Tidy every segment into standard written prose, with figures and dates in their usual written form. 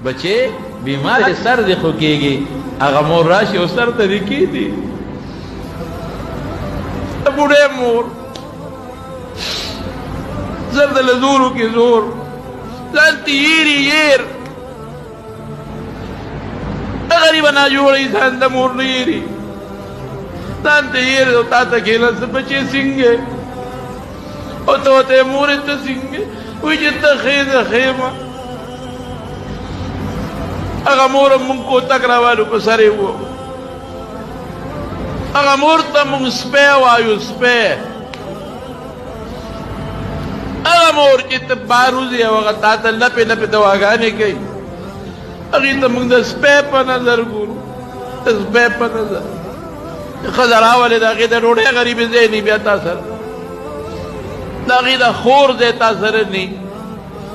بچے بیمار سر دی خو کېږي هغه مور راشي او سر ته دې کېږدي بوډۍ مور زر د له زورو کې زور ځان ته یېري یېر غریبه ناجوړه انسان د مور نه یېري ځان ته یېر او تا ته کښېناست بچې څنګه او ته ورته یې مورې ته څنګه وایي چې ته ښې ده ښې ما هغه مور هم مونږ کوتک راوالو په سر یې ووهو هغه مور ته مونږ سپی وایو سپی هغه مور چې ته بار وځې او هغه تا ته لپې لپې دواګانې کوي هغې ته مونږ د سپی په نظر ګورو د سپی په نظر ښځه راولې د هغې د ډوډۍ غریبې ځای نه بیا تا سره د هغې د خور ځای تا سره نه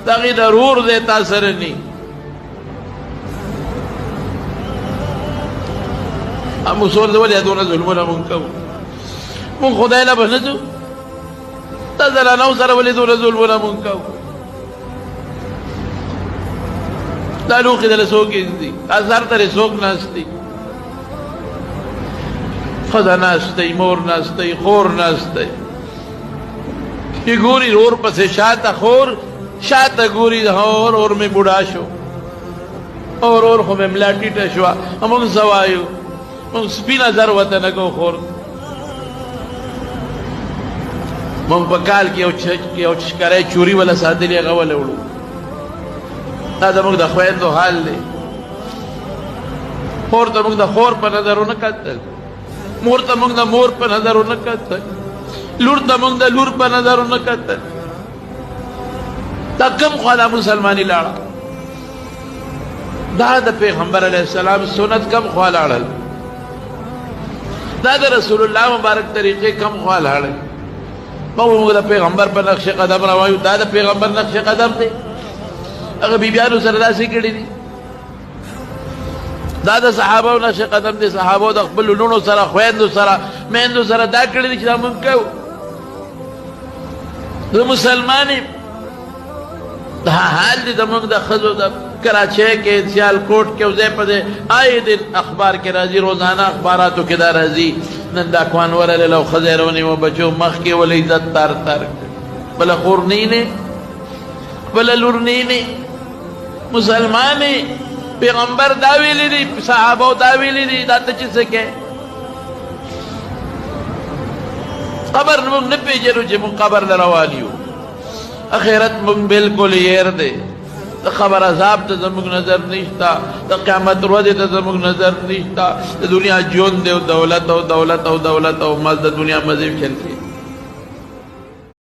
د هغې د رور ځای تا سره نه موږ سور د ولې دونه ظلمونه مونږ کوو مونږ خدای له به نه ځو دا زنانو سره ولې دونه ظلمونه مونږ کوو دا لوښي دله څوک ږدي دا سر ته څوک ناست دی ښځه ناست دی مور ناست دی خور ناست دی چې ګوري اور پسې شاته خور شاته ګوري اور مې بوډا شو اور خو مې ملا ټیټه شوه موږ څه وایو مونږ سپي نظر ورته نه کوو خور مونږ په کال کې یو شکری چوري وله ساتلي هغه وله وړو دا زموږ د خویندو حال دی خور ته مونږ د خور په نظر ونه کتل مور ته مونږ د مور په نظر ونه کتل لور ته مونږ د لور په نظر ونه کتل دا کوم خوا دا مسلماني لاړه دا د پیغمبر علیه السلام سنت کم خوا لاړل دا د رسول الله مبارک طریقې کم خوا لاړل موږ د پیغمبر په نقش قدم روایو دا د پیغمبر نقش قدم دی هغه بیبیانو سره داسې کړي دي دا د صحابو نقش قدم دی صحابو د خپل لونو سره خویندو سره میندو سره دا کړي دي چې دا مونږ کوو زه مسلمان یم دا حال دی زموږ د ښځو د کراچۍ کې سیالکوټ کې او ځای په ځای آئے دن اخبار کې راځي روزانه اخباراتو کې دا راځي نن دا کوان ورلې او ښځې رونیمو بچو مخ کې ولې عزت تار تار بله خور نه نه بله لور نه نه مسلمان پیغمبر دا ویلی دي صحابو دا ویلی دي دا ته چې څه کوې قبر موږ نه پېژنو چې موږ قبر له روان یو اخرت مونږ بالکل یېر دی د خبر عذاب ته زموږ نظر نشته د قیامت ورځې ته زموږ نظر نشته د دنیا ژوند دی او دولت او مز د دنیا مزې چلتی